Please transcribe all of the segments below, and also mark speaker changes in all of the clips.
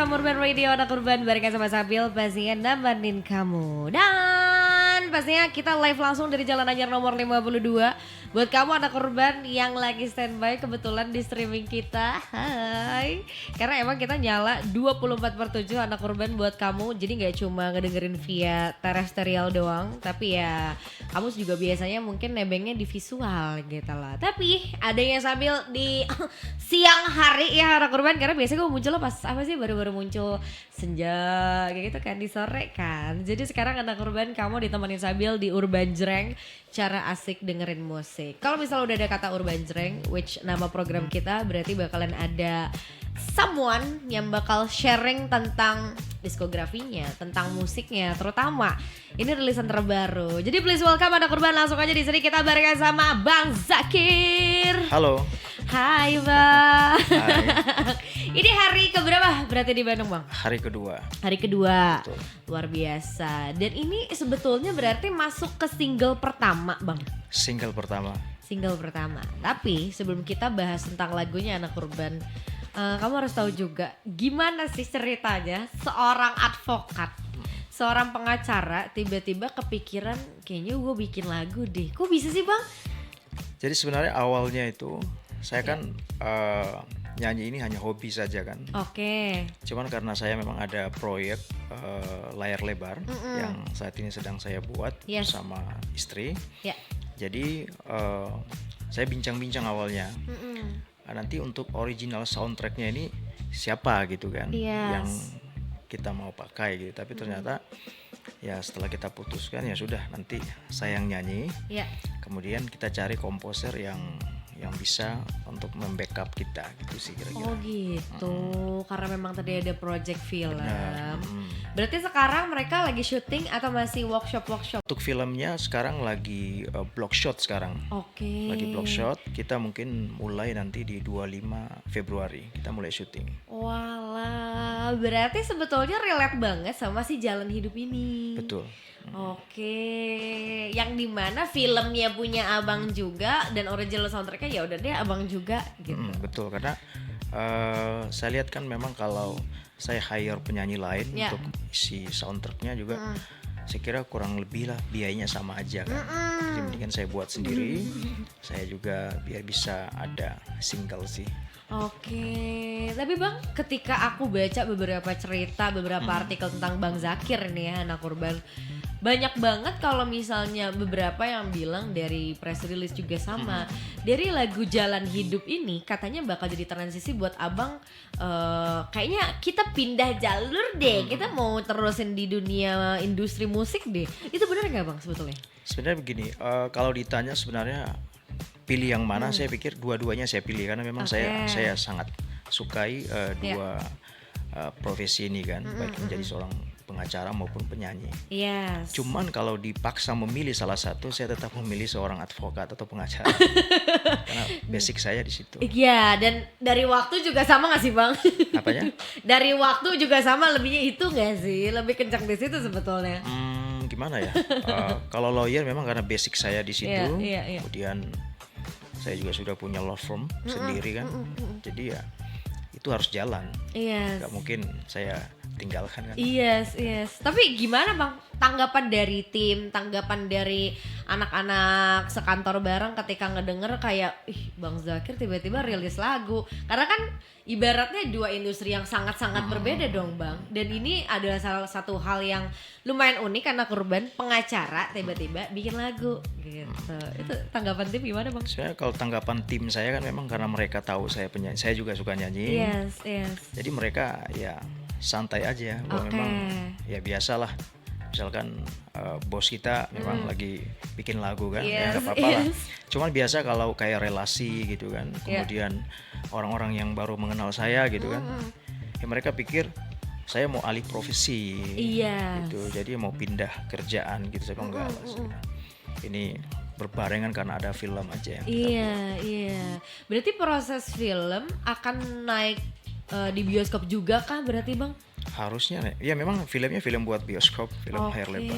Speaker 1: sama Urban Radio, anak Urban bareng sama Sabil pastinya nemenin kamu. Dan pastinya kita live langsung dari Jalan Anyar nomor 52. Buat kamu anak Urban yang lagi standby kebetulan di streaming kita. Hai. Karena emang kita nyala 24/7 anak Urban buat kamu. Jadi gak cuma ngedengerin via terestrial doang, tapi ya kamu juga biasanya mungkin nebengnya di visual gitu lah. Tapi ada yang sambil di siang hari ya anak Urban, karena biasanya gue muncul pas apa sih, baru-baru muncul senja kayak gitu kan, di sore kan. Jadi sekarang anak Urban kamu ditemenin Sabil di Urban Jreng, cara asik dengerin musik. Kalau misalnya udah ada kata Urban Jreng, which nama program kita, berarti bakalan ada someone yang bakal sharing tentang diskografinya, tentang musiknya, terutama ini rilisan terbaru. Jadi please welcome anak Urban, langsung aja di sini kita barengan sama Bang Zakir.
Speaker 2: Halo.
Speaker 1: Hai Bang.
Speaker 2: Hai.
Speaker 1: Ini hari keberapa berarti di Bandung Bang?
Speaker 2: Hari kedua.
Speaker 1: Hari kedua.
Speaker 2: Betul.
Speaker 1: Luar biasa. Dan ini sebetulnya berarti masuk ke single pertama Bang.
Speaker 2: Single pertama.
Speaker 1: Single pertama. Tapi sebelum kita bahas tentang lagunya anak Urban, kamu harus tahu juga gimana sih ceritanya seorang advokat, seorang pengacara tiba-tiba kepikiran kayaknya gue bikin lagu deh. Kok bisa sih Bang?
Speaker 2: Jadi sebenarnya awalnya itu saya kan nyanyi ini hanya hobi saja kan.
Speaker 1: Oke.
Speaker 2: Cuman karena saya memang ada proyek layar lebar yang saat ini sedang saya buat bersama istri.
Speaker 1: Ya.
Speaker 2: Jadi saya bincang-bincang awalnya. Nanti untuk original soundtracknya ini siapa gitu kan, yang kita mau pakai gitu. Tapi ternyata ya setelah kita putuskan ya sudah, nanti saya yang nyanyi. Kemudian kita cari komposer yang bisa untuk membackup kita gitu sih kira-kira.
Speaker 1: Oh gitu, karena memang tadi ada project film. Berarti sekarang mereka lagi syuting atau masih workshop?
Speaker 2: Untuk filmnya sekarang lagi block shot sekarang.
Speaker 1: Oke.
Speaker 2: Lagi block shot, kita mungkin mulai nanti di 25 Februari kita mulai syuting.
Speaker 1: Walah, berarti sebetulnya relate banget sama si jalan hidup ini.
Speaker 2: Betul.
Speaker 1: Oke, yang dimana filmnya punya abang juga dan original soundtracknya ya udah deh abang juga gitu.
Speaker 2: Betul, karena saya lihat kan memang kalau saya hire penyanyi lain untuk isi soundtracknya juga, saya kira kurang lebih lah biayanya sama aja kan. Jadi mendingan saya buat sendiri, saya juga biar bisa ada single sih.
Speaker 1: Oke, tapi Bang, ketika aku baca beberapa cerita, beberapa artikel tentang Bang Zakir nih ya anak Urban, banyak banget kalau misalnya beberapa yang bilang dari press release juga sama, dari lagu Jalan Hidup ini katanya bakal jadi transisi buat abang, kayaknya kita pindah jalur deh, kita mau terusin di dunia industri musik deh. Itu benar nggak Bang sebetulnya?
Speaker 2: Sebenarnya begini, kalau ditanya sebenarnya pilih yang mana, saya pikir dua-duanya saya pilih karena memang saya sangat sukai dua profesi ini kan, baik menjadi seorang pengacara maupun penyanyi. Cuman kalau dipaksa memilih salah satu, saya tetap memilih seorang advokat atau pengacara. Karena basic saya di situ.
Speaker 1: Iya, dan dari waktu juga sama nggak sih Bang?
Speaker 2: Apanya?
Speaker 1: Dari waktu juga sama, lebihnya itu nggak sih? Lebih kencang di situ sebetulnya.
Speaker 2: Gimana ya? Kalau lawyer memang karena basic saya di situ. Kemudian saya juga sudah punya law firm sendiri kan. Jadi ya itu harus jalan. Gak mungkin saya tinggalkan kan.
Speaker 1: Yes. Tapi gimana Bang tanggapan dari tim, tanggapan dari anak-anak sekantor bareng ketika ngedenger kayak Bang Zakir tiba-tiba rilis lagu? Karena kan ibaratnya dua industri yang sangat-sangat berbeda dong Bang. Dan ini adalah salah satu hal yang lumayan unik anak Urban, pengacara tiba-tiba bikin lagu gitu. Itu tanggapan tim gimana Bang?
Speaker 2: Sebenarnya kalau tanggapan tim saya kan memang karena mereka tahu saya penyanyi, saya juga suka nyanyi. Jadi mereka ya santai aja, bahwa memang ya biasalah. Misalkan bos kita memang lagi bikin lagu kan, ya nggak apa-apa lah. Cuman biasa kalau kayak relasi gitu kan, kemudian orang-orang yang baru mengenal saya gitu kan, ya mereka pikir saya mau alih profesi, gitu. Jadi mau pindah kerjaan gitu, saya bilang enggak lah. Ini berbarengan karena ada film aja yang kita buat.
Speaker 1: Berarti proses film akan naik di bioskop juga kah berarti Bang?
Speaker 2: Harusnya ya, memang filmnya film buat bioskop, film layar lebar.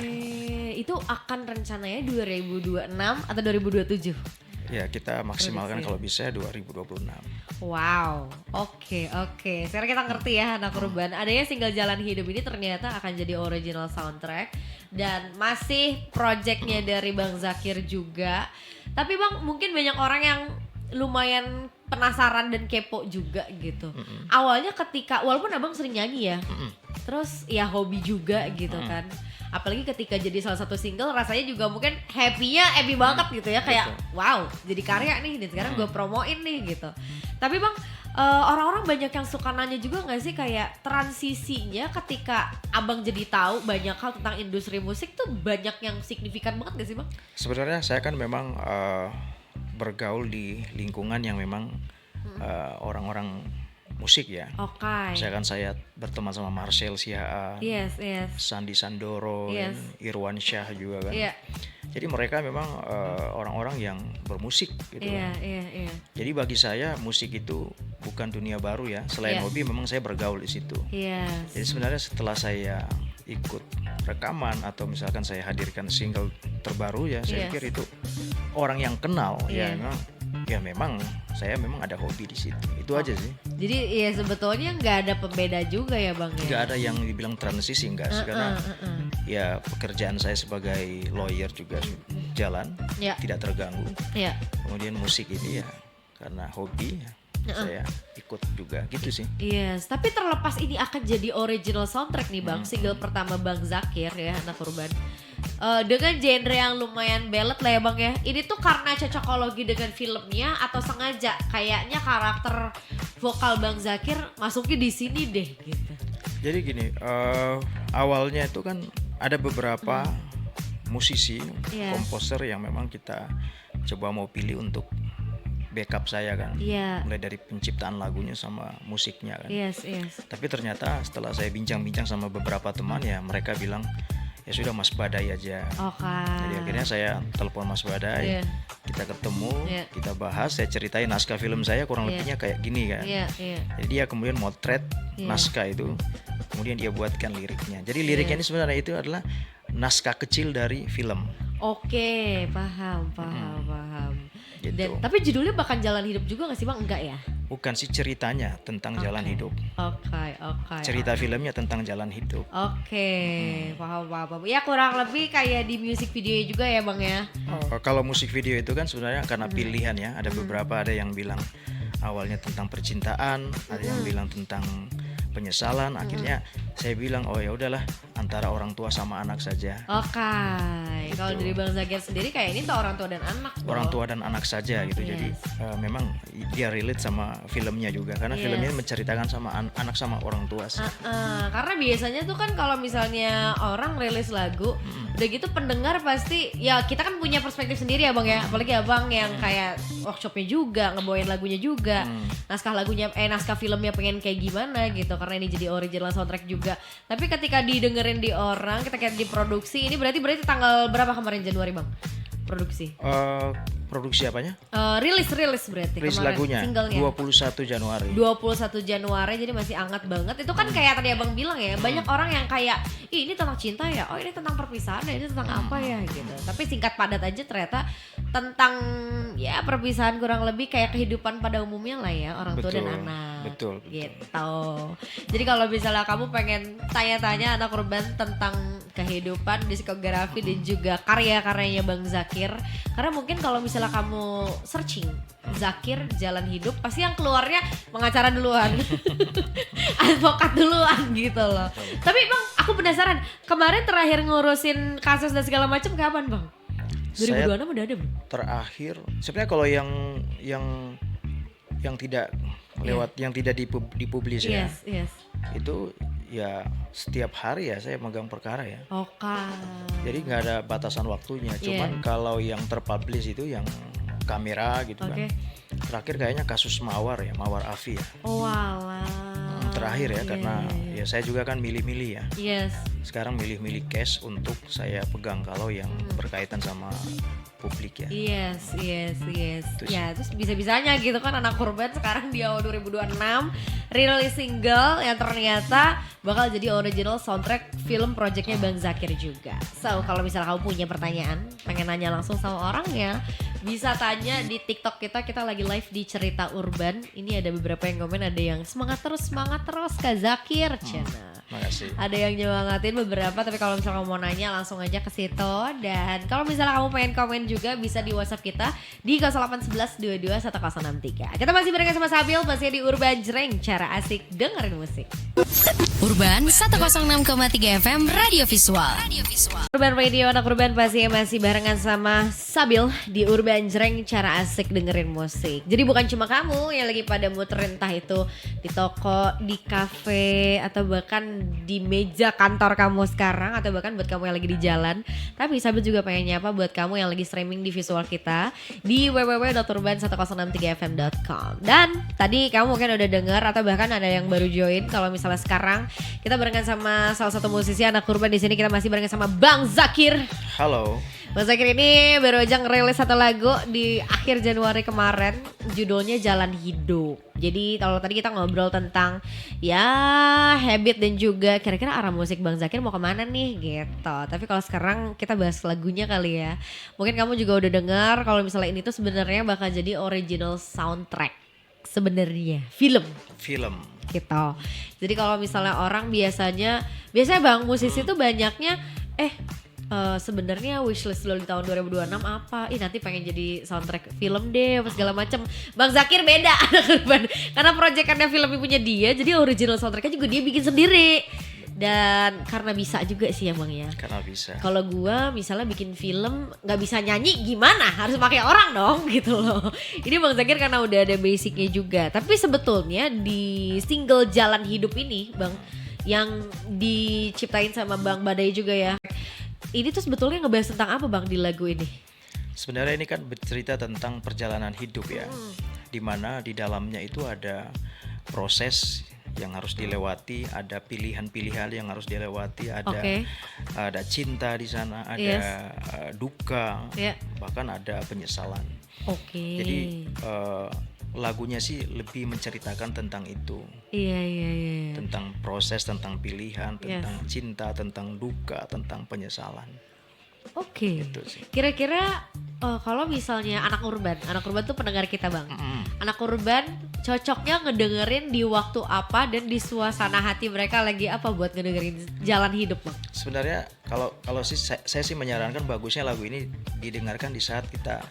Speaker 1: Itu akan rencananya 2026 atau 2027?
Speaker 2: Ya kita maksimalkan
Speaker 1: Produksi.
Speaker 2: kalau bisa 2026.
Speaker 1: Wow, oke. Sekarang kita ngerti ya anak urban. Adanya single Jalan Hidup ini ternyata akan jadi original soundtrack dan masih projectnya dari Bang Zakir juga. Tapi Bang, mungkin banyak orang yang lumayan penasaran dan kepo juga gitu. Awalnya ketika, walaupun abang sering nyanyi ya, terus ya hobi juga gitu kan. Apalagi ketika jadi salah satu single rasanya juga mungkin happy banget gitu ya. Kayak wow jadi karya nih dan sekarang gue promoin nih gitu. Tapi Bang, orang-orang banyak yang suka nanya juga gak sih kayak transisinya ketika abang jadi tahu banyak hal tentang industri musik tuh banyak yang signifikan banget gak sih Bang?
Speaker 2: Sebenarnya saya kan memang bergaul di lingkungan yang memang orang-orang musik ya. Misalkan saya berteman sama Marcel Sihaan, Sandi Sandoro, Irwan Syah juga kan. Jadi mereka memang orang-orang yang bermusik gitu. Jadi bagi saya musik itu bukan dunia baru ya. Selain hobi memang saya bergaul di situ. Jadi sebenarnya setelah saya ikut rekaman atau misalkan saya hadirkan single terbaru ya, saya pikir itu orang yang kenal ya memang saya memang ada hobi di situ. Itu aja sih.
Speaker 1: Jadi ya sebetulnya nggak ada pembeda juga ya Bang ya.
Speaker 2: Nggak ada yang dibilang transisi enggak sih karena ya pekerjaan saya sebagai lawyer juga jalan, tidak terganggu. Kemudian musik ini ya karena hobi ya. Saya ikut juga gitu sih.
Speaker 1: Tapi terlepas ini akan jadi original soundtrack nih Bang, single pertama Bang Zakir ya, anak urban. Dengan genre yang lumayan ballad lah ya Bang ya. Ini tuh karena cocokologi dengan filmnya atau sengaja kayaknya karakter vokal Bang Zakir masuknya di sini deh gitu.
Speaker 2: Jadi gini, awalnya itu kan ada beberapa musisi, komposer yang memang kita coba mau pilih untuk backup saya kan, mulai dari penciptaan lagunya sama musiknya kan. Tapi ternyata setelah saya bincang-bincang sama beberapa teman ya mereka bilang ya sudah Mas Badai aja. Jadi akhirnya saya telepon Mas Badai, kita ketemu, kita bahas, saya ceritain naskah film saya kurang lebihnya kayak gini kan. Jadi dia kemudian motret naskah itu, kemudian dia buatkan liriknya. Jadi liriknya ini sebenarnya itu adalah naskah kecil dari film.
Speaker 1: Paham.
Speaker 2: Gitu.
Speaker 1: Dan tapi judulnya bahkan Jalan Hidup juga gak sih Bang? Enggak ya?
Speaker 2: Bukan sih, ceritanya tentang jalan hidup. Cerita filmnya tentang jalan hidup.
Speaker 1: Paham. Ya kurang lebih kayak di music video juga ya Bang ya.
Speaker 2: Kalau musik video itu kan sebenarnya karena pilihan ya. Ada beberapa, ada yang bilang awalnya tentang percintaan, ada yang bilang tentang penyesalan. Akhirnya saya bilang oh ya udahlah antara orang tua sama anak saja.
Speaker 1: Gitu. Kalau dari Bang Zakir sendiri kayak ini tuh orang tua dan anak.
Speaker 2: Orang tua dan anak saja gitu. Jadi memang dia relate sama filmnya juga karena filmnya menceritakan sama anak sama orang tua sih.
Speaker 1: Karena biasanya tuh kan kalau misalnya orang rilis lagu, udah gitu pendengar pasti ya kita kan punya perspektif sendiri ya Bang ya. Apalagi abang yang kayak workshopnya juga, ngebawain lagunya juga, naskah filmnya pengen kayak gimana gitu karena ini jadi original soundtrack juga. Tapi ketika didengerin di orang, ketika diproduksi, ini berarti tanggal berapa kemarin Januari Bang? Produksi.
Speaker 2: Produksi apanya?
Speaker 1: Rilis berarti.
Speaker 2: Rilis lagunya singlenya 21 Januari.
Speaker 1: 21 Januari jadi masih hangat banget. Itu kan kayak tadi Abang bilang ya, banyak orang yang kayak ini tentang cinta ya, oh ini tentang perpisahan ya, ini tentang apa ya gitu. Tapi singkat padat aja ternyata tentang ya perpisahan kurang lebih kayak kehidupan pada umumnya lah ya, orang tua dan anak.
Speaker 2: Betul.
Speaker 1: Gitu. Jadi kalau misalnya kamu pengen tanya-tanya anak urban tentang kehidupan, diskografi dan juga karya-karyanya Bang Zakir, karena mungkin kalau misalnya kamu searching Zakir Jalan Hidup pasti yang keluarnya pengacara duluan, advokat duluan gitu loh. Tapi Bang, aku penasaran, kemarin terakhir ngurusin kasus dan segala macam kapan Bang? 2026 udah ada belum?
Speaker 2: Terakhir sebenarnya kalau yang tidak lewat yang tidak dipublis ya. Itu ya setiap hari ya saya megang perkara ya. Jadi nggak ada batasan waktunya. Cuman kalau yang terpublish itu yang kamera gitu kan. Terakhir kayaknya kasus Mawar Afi ya. Terakhir ya karena ya saya juga kan milih-milih ya. Sekarang milih-milih cash untuk saya pegang kalau yang berkaitan sama publik ya. Ya terus bisa-bisanya gitu kan anak korban sekarang di awal 2026 rilis single yang ternyata bakal jadi original soundtrack film projectnya Bang Zakir juga. So kalau misalnya kamu punya pertanyaan, pengen nanya langsung sama orangnya,
Speaker 1: Bisa tanya di TikTok kita lagi live di Cerita Urban. Ini ada beberapa yang komen, ada yang semangat terus Kak Zakir.
Speaker 2: Makasih.
Speaker 1: Ada yang nyemangatin beberapa, tapi kalau misalnya kamu mau nanya langsung aja ke situ. Dan kalau misalnya kamu pengen komen juga bisa di WhatsApp kita di 0811 22 1063. Kita masih bareng sama Sabil, masih di Urban Jreng, cara asik dengerin musik.
Speaker 3: Urban 106,3 FM Radio Visual.
Speaker 1: Urban Radio, anak Urban pasti masih barengan sama Sabil di Urban Jreng, cara asik dengerin musik. Jadi bukan cuma kamu yang lagi pada muterin, entah itu di toko, di kafe, atau bahkan di meja kantor kamu sekarang, atau bahkan buat kamu yang lagi di jalan. Tapi Sabil juga pengen nyapa buat kamu yang lagi streaming di visual kita di www.urban1063fm.com. Dan tadi kamu mungkin udah denger atau bahkan ada yang baru join, kalau misalnya sekarang kita barengan sama salah satu musisi anak Urban. Di sini kita masih barengan sama Bang Zakir.
Speaker 2: Halo.
Speaker 1: Bang Zakir ini baru aja ngerilis satu lagu di akhir Januari kemarin, judulnya Jalan Hidup. Jadi kalau tadi kita ngobrol tentang ya habit dan juga kira-kira arah musik Bang Zakir mau kemana nih gitu. Tapi kalau sekarang kita bahas lagunya kali ya. Mungkin kamu juga udah dengar kalau misalnya ini tuh sebenarnya bakal jadi original soundtrack. Sebenarnya film gitu. Jadi kalau misalnya orang biasanya Bang musisi tuh banyaknya sebenarnya wishlist lo di tahun 2026 apa? Nanti pengen jadi soundtrack film deh apa segala macem. Bang Zakir beda karena proyekannya film punya dia, jadi original soundtracknya juga dia bikin sendiri. Dan karena bisa juga sih ya Bang ya.
Speaker 2: Karena bisa.
Speaker 1: Kalau gua misalnya bikin film nggak bisa nyanyi gimana? Harus pakai orang dong gitu loh. Ini Bang Zakir karena udah ada basicnya juga. Tapi sebetulnya di single Jalan Hidup ini Bang, yang diciptain sama Bang Badai juga ya, ini tuh sebetulnya ngebahas tentang apa Bang di lagu ini?
Speaker 2: Sebenarnya ini kan bercerita tentang perjalanan hidup ya, dimana di dalamnya itu ada proses yang harus dilewati, ada pilihan-pilihan yang harus dilewati, ada cinta di sana, ada duka, bahkan ada penyesalan. Jadi lagunya sih lebih menceritakan tentang itu, tentang proses, tentang pilihan, tentang cinta, tentang duka, tentang penyesalan. Gitu sih.
Speaker 1: Kira-kira kalau misalnya anak urban tuh pendengar kita Bang. Anak urban cocoknya ngedengerin di waktu apa dan di suasana hati mereka lagi apa buat ngedengerin Jalan Hidup Bang?
Speaker 2: Sebenarnya kalau sih saya sih menyarankan bagusnya lagu ini didengarkan di saat kita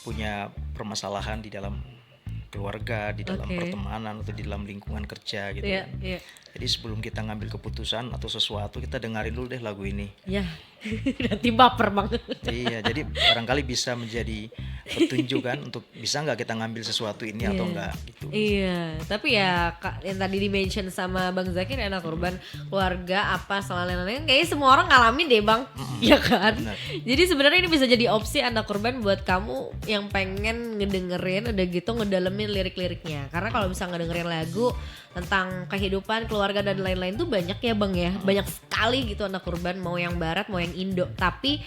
Speaker 2: punya permasalahan di dalam keluarga, di dalam pertemanan atau di dalam lingkungan kerja gitu. Jadi sebelum kita ngambil keputusan atau sesuatu, kita dengerin dulu deh lagu ini.
Speaker 1: Nanti baper Bang.
Speaker 2: Iya, jadi barangkali bisa menjadi petunjuk kan untuk bisa nggak kita ngambil sesuatu ini atau enggak gitu.
Speaker 1: Iya, tapi ya yang tadi di-mention sama Bang Zakir anak urban, keluarga apa lain-lain, kayaknya semua orang ngalamin deh Bang. Iya kan? Benar. Jadi sebenarnya ini bisa jadi opsi anak urban buat kamu yang pengen ngedengerin udah gitu ngedalemin lirik-liriknya. Karena kalau bisa ngedengerin lagu tentang kehidupan, keluarga dan lain-lain tuh banyak ya Bang ya. Banyak sekali gitu anak urban, mau yang barat mau yang Indo. Tapi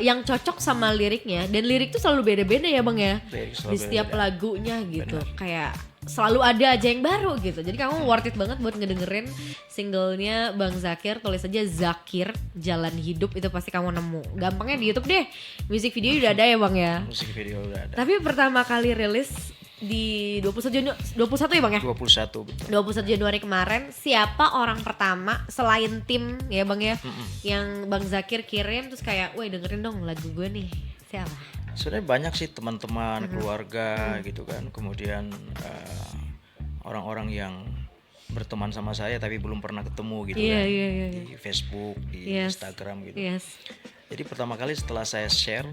Speaker 1: yang cocok sama liriknya, dan lirik tuh selalu beda-beda ya Bang ya. Di setiap lagunya gitu. Benar. Kayak selalu ada aja yang baru gitu. Jadi kamu worth it banget buat ngedengerin singlenya Bang Zakir. Tulis aja Zakir Jalan Hidup, itu pasti kamu nemu. Gampangnya di YouTube deh. Music video udah ada ya Bang ya.
Speaker 2: Musik video udah ada.
Speaker 1: Tapi pertama kali rilis di 21 ya Bang ya?
Speaker 2: 21 betul.
Speaker 1: 21 Januari kemarin. Siapa orang pertama selain tim ya Bang ya, yang Bang Zakir kirim terus kayak, "Woi dengerin dong lagu gue nih." Siapa?
Speaker 2: Sebenarnya banyak sih teman-teman, keluarga gitu kan. Kemudian orang-orang yang berteman sama saya tapi belum pernah ketemu gitu kan. Di Facebook, di Instagram gitu. Jadi pertama kali setelah saya share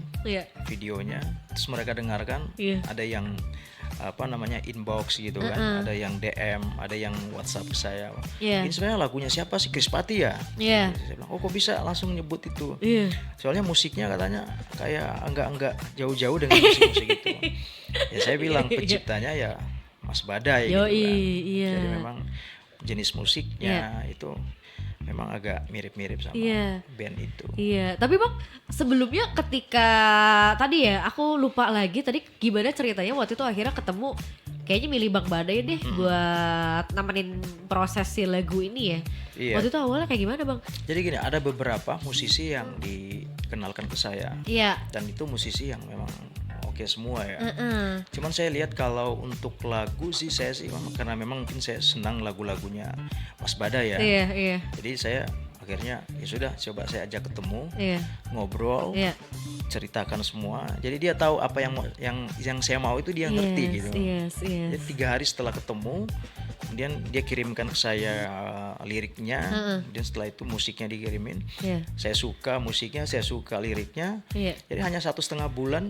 Speaker 2: videonya, terus mereka dengarkan, ada yang inbox gitu kan, ada yang DM, ada yang WhatsApp ke saya. Ini sebenarnya lagunya siapa sih, Krispati ya? Saya bilang, kok bisa langsung nyebut itu? Soalnya musiknya katanya kayak enggak jauh-jauh dengan musik-musik itu. Ya saya bilang penciptanya ya Mas Badai gitu kan. Jadi memang jenis musiknya itu memang agak mirip-mirip sama band itu.
Speaker 1: Tapi Bang sebelumnya ketika tadi ya aku lupa lagi tadi gimana ceritanya waktu itu akhirnya ketemu, kayaknya milih Bang Badai deh buat nemenin proses si lagu ini ya. Waktu itu awalnya kayak gimana Bang?
Speaker 2: Jadi gini, ada beberapa musisi yang dikenalkan ke saya. Dan itu musisi yang memang oke semua ya. Cuman saya lihat kalau untuk lagu sih saya sih karena memang mungkin saya senang lagu-lagunya Mas Badai ya.
Speaker 1: Iya.
Speaker 2: Jadi saya akhirnya ya sudah coba saya ajak ketemu, ngobrol, ceritakan semua. Jadi dia tahu apa yang saya mau itu dia ngerti gitu. Jadi 3 hari setelah ketemu, kemudian dia kirimkan ke saya liriknya, kemudian setelah itu musiknya dikirimin. Saya suka musiknya, saya suka liriknya. Jadi hanya 1,5 bulan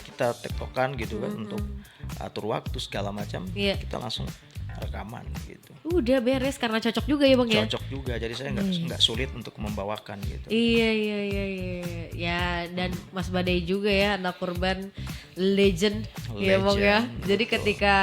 Speaker 2: kita tektokan gitu kan untuk atur waktu segala macam. Kita langsung rekaman gitu.
Speaker 1: Udah beres karena cocok juga ya Bang ya.
Speaker 2: Cocok juga, jadi saya nggak sulit untuk membawakan gitu.
Speaker 1: Iya. Ya dan Mas Badai juga ya anak Urban legend ya Bang ya. Jadi
Speaker 2: betul.
Speaker 1: ketika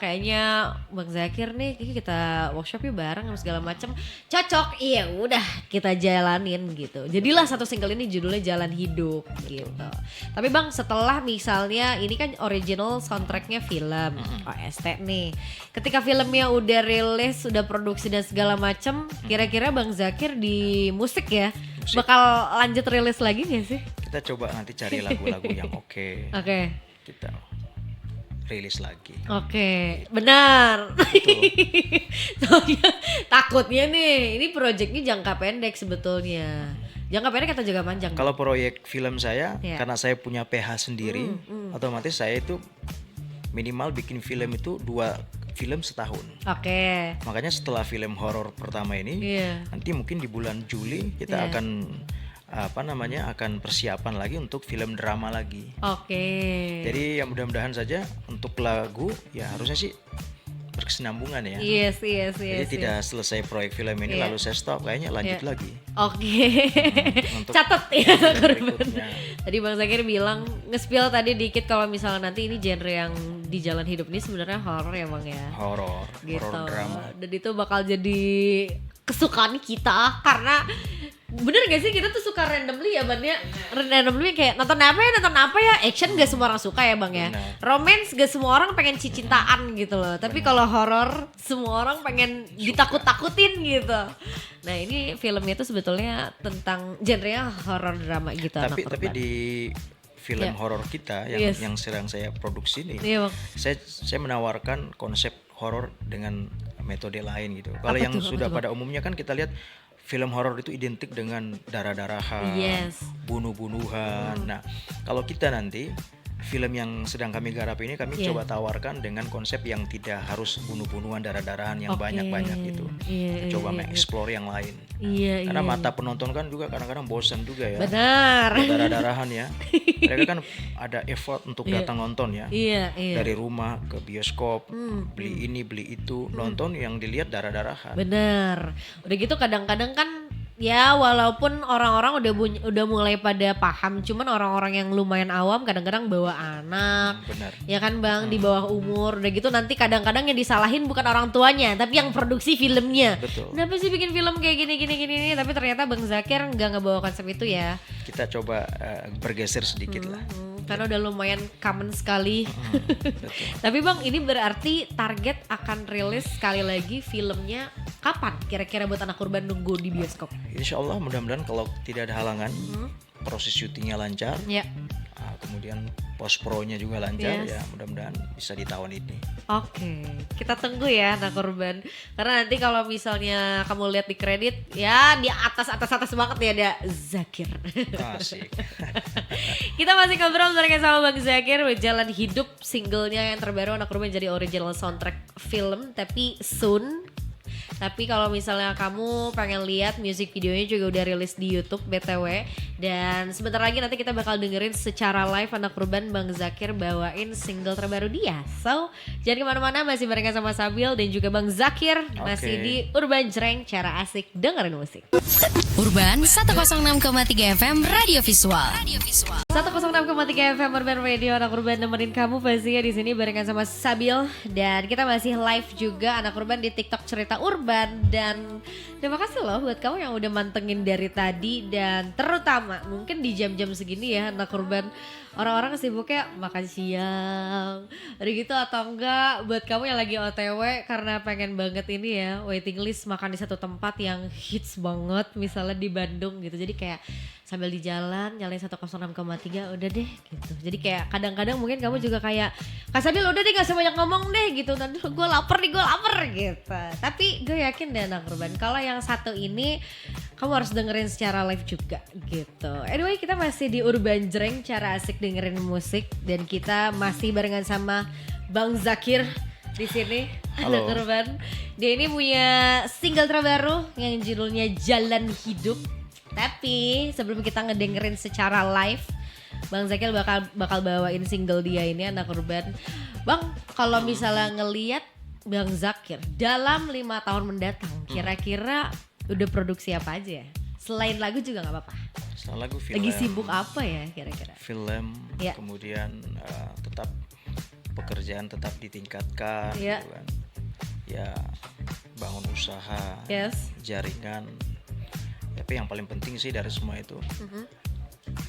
Speaker 1: kayaknya Bang Zakir nih kita workshop yuk bareng segala macam cocok. Iya udah kita jalanin gitu. Jadilah satu single ini judulnya Jalan Hidup gitu. Tapi Bang setelah misalnya ini kan original soundtracknya film OST nih. Ketika filmnya udah rilis, udah produksi dan segala macam, kira-kira Bang Zakir di musik ya bakal lanjut rilis lagi gak sih?
Speaker 2: Kita coba nanti cari lagu-lagu yang oke. Kita rilis lagi.
Speaker 1: Benar. Soalnya takutnya nih, ini proyeknya jangka pendek sebetulnya. Jangka pendek atau jangka panjang?
Speaker 2: Kalau proyek film saya, karena saya punya PH sendiri, otomatis saya itu minimal bikin film itu 2 film setahun. Makanya setelah film horor pertama ini, nanti mungkin di bulan Juli kita akan akan persiapan lagi untuk film drama lagi. Jadi ya mudah-mudahan saja untuk lagu ya harusnya sih berkesinambungan ya. Jadi tidak selesai proyek film ini lalu saya stop, kayaknya lanjut lagi.
Speaker 1: Catat ya berikutnya. Tadi Bang Zakir bilang nge-spill tadi dikit kalau misalnya nanti ini genre yang di Jalan Hidup ini sebenarnya horor ya Bang ya.
Speaker 2: Horor drama.
Speaker 1: Dan itu bakal jadi kesukaan kita karena bener gak sih kita tuh suka randomly ya Bang ya. Randomly kayak nonton apa ya, action gak semua orang suka ya Bang ya. Romance gak semua orang pengen cintaan gitu loh. Tapi kalau horor semua orang pengen ditakut-takutin gitu. Nah ini filmnya tuh sebetulnya tentang genrenya horor drama gitu.
Speaker 2: Tapi di film horor kita yang sedang saya produksi ini, saya menawarkan konsep horor dengan metode lain gitu. Kalau yang sudah pada umumnya kan kita lihat film horor itu identik dengan darah-darahan, bunuh-bunuhan. Nah, kalau kita nanti film yang sedang kami garap ini kami coba tawarkan dengan konsep yang tidak harus bunuh-bunuhan, darah-darahan yang banyak-banyak gitu. Coba mengeksplor yang lain. Karena mata penonton kan juga kadang-kadang bosan juga ya.
Speaker 1: Benar.
Speaker 2: Darah-darahan ya. Mereka kan ada effort untuk datang nonton ya. Dari rumah ke bioskop, beli ini, beli itu, nonton yang dilihat darah-darahan.
Speaker 1: Benar. Udah gitu kadang-kadang kan ya walaupun orang-orang udah mulai pada paham, cuman orang-orang yang lumayan awam kadang-kadang bawa anak, ya kan Bang, di bawah umur, udah gitu nanti kadang-kadang yang disalahin bukan orang tuanya, tapi yang produksi filmnya. Kenapa sih bikin film kayak gini, tapi ternyata Bang Zakir nggak ngebawa konsep itu ya.
Speaker 2: Kita coba bergeser sedikit lah.
Speaker 1: Karena udah lumayan common sekali. Tapi Bang, ini berarti target akan rilis sekali lagi filmnya kapan? Kira-kira buat anak Urban nunggu di bioskop?
Speaker 2: Insya Allah mudah-mudahan kalau tidak ada halangan, proses syutingnya lancar, kemudian post pro-nya juga lancar, ya mudah-mudahan bisa di tahun ini.
Speaker 1: Kita tunggu ya anak Urban. Karena nanti kalau misalnya kamu lihat di kredit, ya di atas banget ya ada Zakir.
Speaker 2: Asik.
Speaker 1: Kita masih ngobrol sama Bang Zakir, Jalan Hidup, singlenya yang terbaru anak Urban jadi original soundtrack film, tapi soon. Tapi kalau misalnya kamu pengen lihat music videonya juga udah rilis di YouTube BTW. Dan sebentar lagi nanti kita bakal dengerin secara live anak Urban Bang Zakir bawain single terbaru dia. So jangan kemana-mana, masih bareng sama Sabil dan juga Bang Zakir. Masih di Urban Jreng, cara asik dengerin musik.
Speaker 3: Urban 106,3 FM Radio Visual.
Speaker 1: 106,3 FM Urban Radio, anak Urban nemenin kamu pastinya di sini barengan sama Sabil, dan kita masih live juga anak Urban di TikTok Cerita Urban. Dan terima kasih loh buat kamu yang udah mantengin dari tadi, dan terutama mungkin di jam-jam segini ya anak Urban orang-orang sibuknya makan siang udah gitu, atau enggak buat kamu yang lagi OTW karena pengen banget ini ya waiting list makan di satu tempat yang hits banget misalnya di Bandung gitu. Jadi kayak sambil di jalan nyalain 106,3 udah deh gitu. Jadi kayak kadang-kadang mungkin kamu juga kayak Kak Sabil udah deh gak usah banyak ngomong deh gitu. Nanti gue lapar gitu. Tapi gue yakin deh anak urban kalau yang satu ini kamu harus dengerin secara live juga gitu. Anyway kita masih di Urban Jreng, cara asik dengerin musik. Dan kita masih barengan sama Bang Zakir di sini. Anak urban. Dia ini punya single terbaru yang judulnya Jalan Hidup. Tapi sebelum kita ngedengerin secara live, Bang Zakir bakal bawain single dia ini anak urban. Bang, kalau misalnya ngelihat Bang Zakir dalam 5 tahun mendatang, kira-kira udah produksi apa aja? Selain lagu juga nggak apa-apa.
Speaker 2: Selain lagu, film.
Speaker 1: Lagi sibuk apa ya kira-kira?
Speaker 2: Film, ya. Kemudian tetap pekerjaan tetap ditingkatkan, gitu kan. Ya bangun usaha, jaringan. Tapi yang paling penting sih dari semua itu,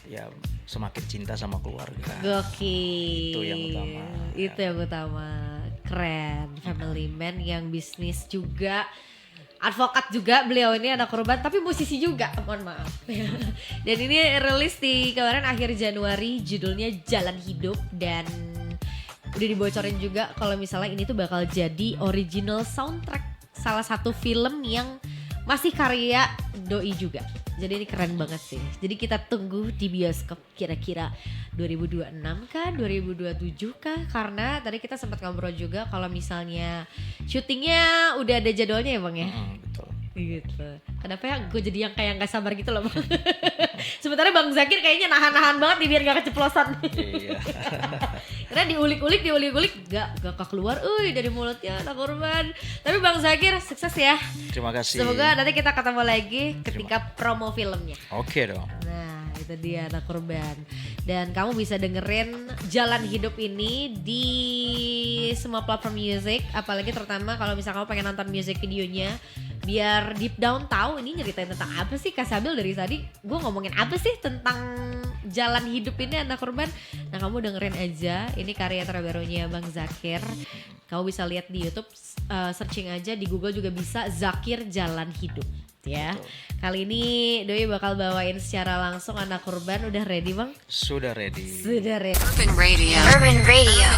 Speaker 2: ya semakin cinta sama keluarga.
Speaker 1: Gokil.
Speaker 2: Itu yang utama.
Speaker 1: Itu yang utama. Keren. Family man yang bisnis juga, advokat juga beliau ini anak urban, tapi musisi juga. Mohon maaf. Dan ini rilis di kemarin akhir Januari, judulnya Jalan Hidup dan udah dibocorin juga kalau misalnya ini tuh bakal jadi original soundtrack salah satu film yang masih karya Doi juga. Jadi ini keren banget sih. Jadi kita tunggu di bioskop kira-kira 2026 kah, 2027 kah? Karena tadi kita sempat ngobrol juga kalau misalnya syutingnya udah ada jadwalnya ya Bang ya?
Speaker 2: Betul.
Speaker 1: Gitu. Kenapa ya gue jadi yang kayak gak sabar gitu loh Bang. Sementara Bang Zakir kayaknya nahan-nahan banget nih biar gak keceplosan.
Speaker 2: Iya.
Speaker 1: Karena diulik-ulik gak keluar dari mulutnya anak urban. Tapi Bang Zakir sukses ya.
Speaker 2: Terima kasih.
Speaker 1: Semoga nanti kita ketemu lagi ketika promo filmnya.
Speaker 2: Oke dong.
Speaker 1: Nah itu dia anak urban. Dan kamu bisa dengerin Jalan Hidup ini di semua platform music. Apalagi terutama kalau misalnya kamu pengen nonton music videonya, biar deep down tahu ini nyeritain tentang apa sih. Kak Sabil dari tadi gue ngomongin apa sih tentang Jalan Hidup ini anak urban. Nah kamu dengerin aja, ini karya terbarunya Bang Zakir. Kamu bisa lihat di YouTube, searching aja di Google juga bisa Zakir Jalan Hidup ya. Betul. Kali ini Doi bakal bawain secara langsung anak urban. Udah ready Bang?
Speaker 2: Sudah ready.
Speaker 1: Sudah ready.
Speaker 3: Urban Radio.